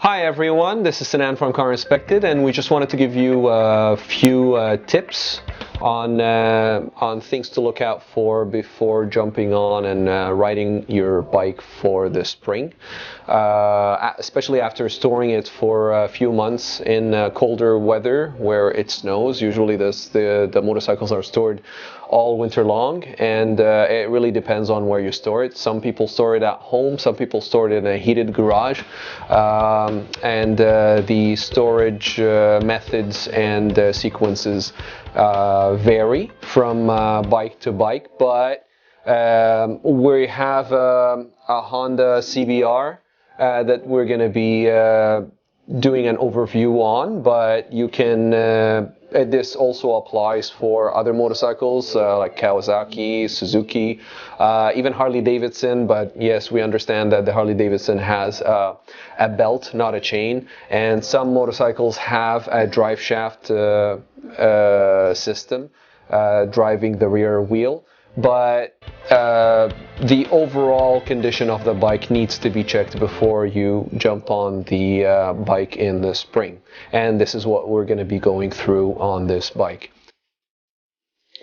Hi everyone, this is Sinan from Carinspected, and we just wanted to give you a few tips on things to look out for before jumping on and riding your bike for the spring, especially after storing it for a few months in colder weather where it snows. Usually the motorcycles are stored all winter long, and it really depends on where you store it. Some people store it at home, some people store it in a heated garage, and the storage methods and sequences vary from bike to bike, but we have a Honda CBR that we're going to be doing an overview on, but you can this also applies for other motorcycles like Kawasaki, Suzuki, even Harley Davidson. But yes, we understand that the Harley Davidson has a belt, not a chain, and some motorcycles have a drive shaft system driving the rear wheel. But the overall condition of the bike needs to be checked before you jump on the bike in the spring. And this is what we're going to be going through on this bike.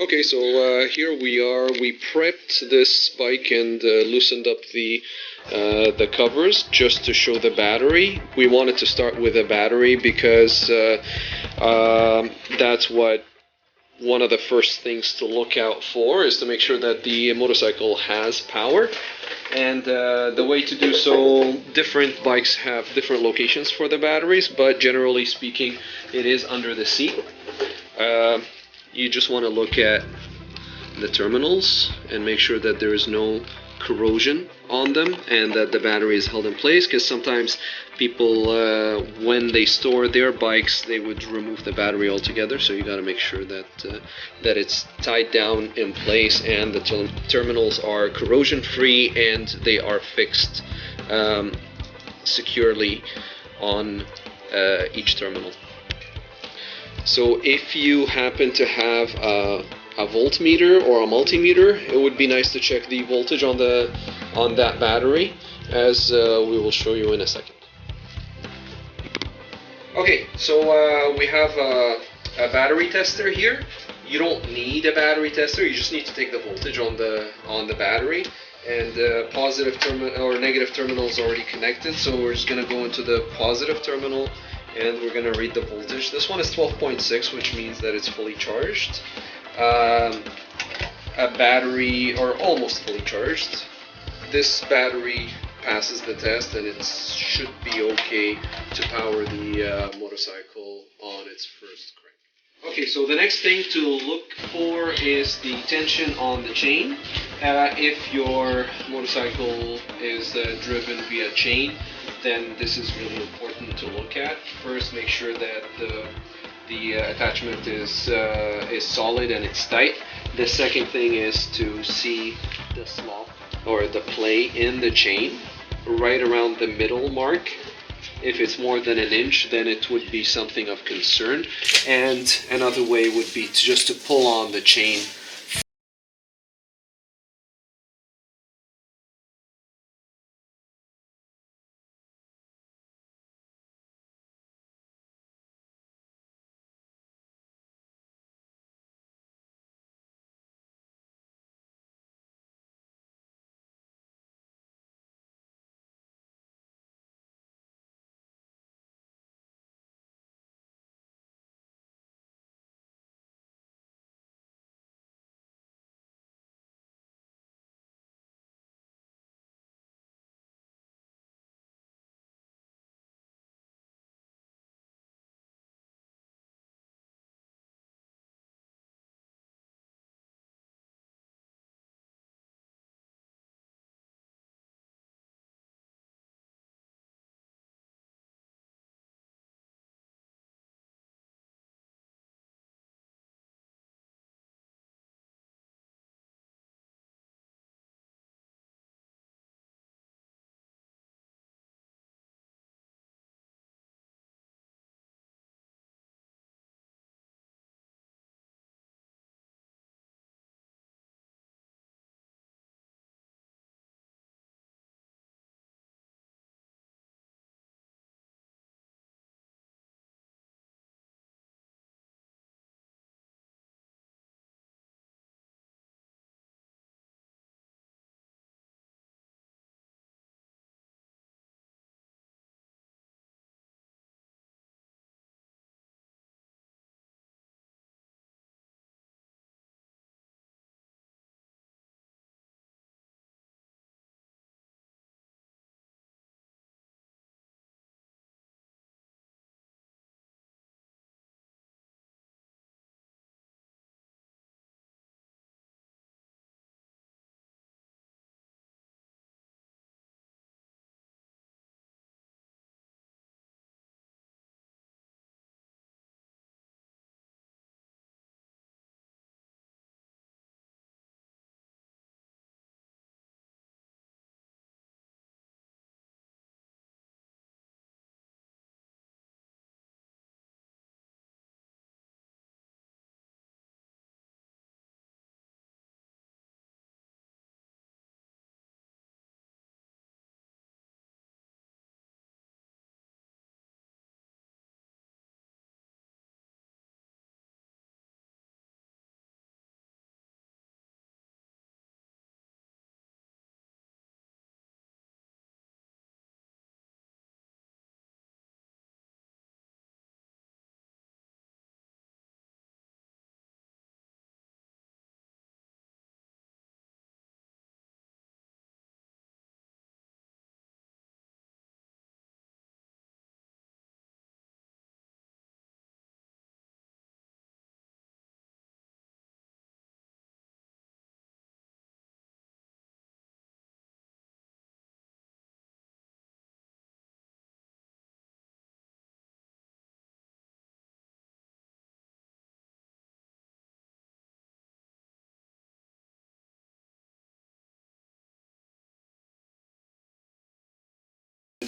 Okay, so here we are. We prepped this bike and loosened up the covers just to show the battery. We wanted to start with a battery because that's what one of the first things to look out for is to make sure that the motorcycle has power. And the way to do so, different bikes have different locations for the batteries, but generally speaking, it is under the seat. You just want to look at the terminals and make sure that there is no corrosion on them and that the battery is held in place, because sometimes people when they store their bikes they would remove the battery altogether, so you got to make sure that that it's tied down in place and the terminals are corrosion free and they are fixed securely on each terminal. So if you happen to have a voltmeter or a multimeter, it would be nice to check the voltage on that battery, as we will show you in a second. Okay, so we have a battery tester here. You don't need a battery tester, you just need to take the voltage on the battery, and positive terminal or negative terminal is already connected, so we're just going to go into the positive terminal and we're going to read the voltage. This one is 12.6, which means that it's fully charged. A battery, or almost fully charged. This battery passes the test and it should be okay to power the motorcycle on its first crank. Okay, so the next thing to look for is the tension on the chain. If your motorcycle is driven via chain, then this is really important to look at. First, make sure that the attachment is solid and it's tight. The second thing is to see the slot or the play in the chain right around the middle mark. If it's more than an inch, then it would be something of concern. And another way would be just to pull on the chain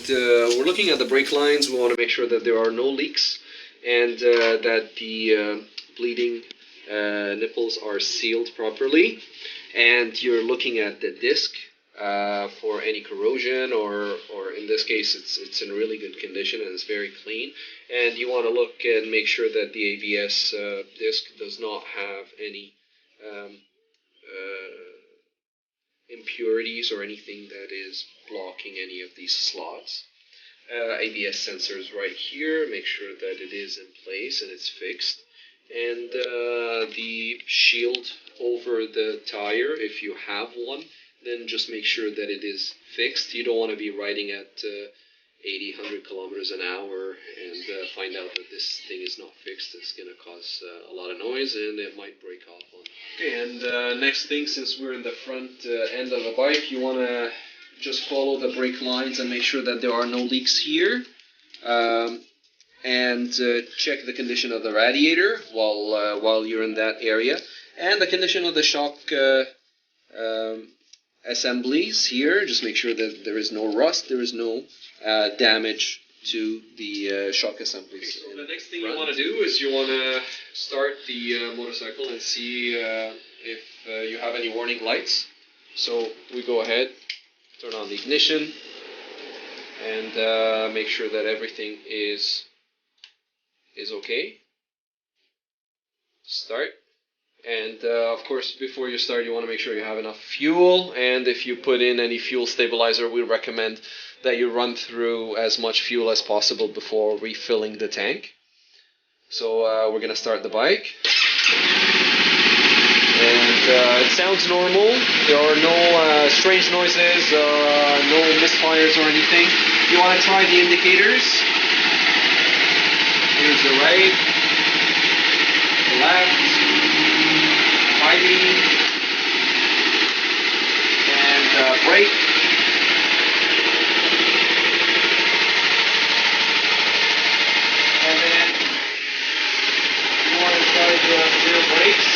we're looking at the brake lines. We want to make sure that there are no leaks and that the bleeding nipples are sealed properly. And you're looking at the disc for any corrosion, or in this case, it's in really good condition and it's very clean. And you want to look and make sure that the ABS disc does not have any impurities or anything that is blocking any of these slots. ABS sensors right here, make sure that it is in place and it's fixed. And the shield over the tire, if you have one, then just make sure that it is fixed. You don't want to be riding at 80, 100 kilometers an hour and find out that this thing is not fixed. It's going to cause a lot of noise and it might break off on you. Okay, and next thing, since we're in the front end of the bike, you want to just follow the brake lines and make sure that there are no leaks here. And check the condition of the radiator while you're in that area, and the condition of the shock assemblies here. Just make sure that there is no rust, there is no damage to the shock assemblies. Okay, so the next thing you want to do is you want to start the motorcycle and see if you have any warning lights. So we go ahead, turn on the ignition, and make sure that everything is okay. Start. And of course, before you start, you want to make sure you have enough fuel. And if you put in any fuel stabilizer, we recommend that you run through as much fuel as possible before refilling the tank. So we're going to start the bike. And it sounds normal. There are no strange noises, no misfires or anything. You want to try the indicators. Here's the right, the left, high and brake. And then you want to start the rear brakes.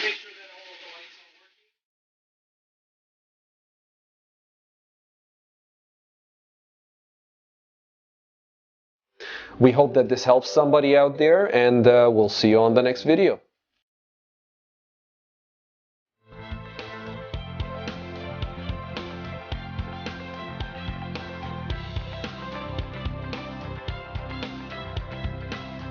Make sure that all of the lights are working. We hope that this helps somebody out there, and we'll see you on the next video.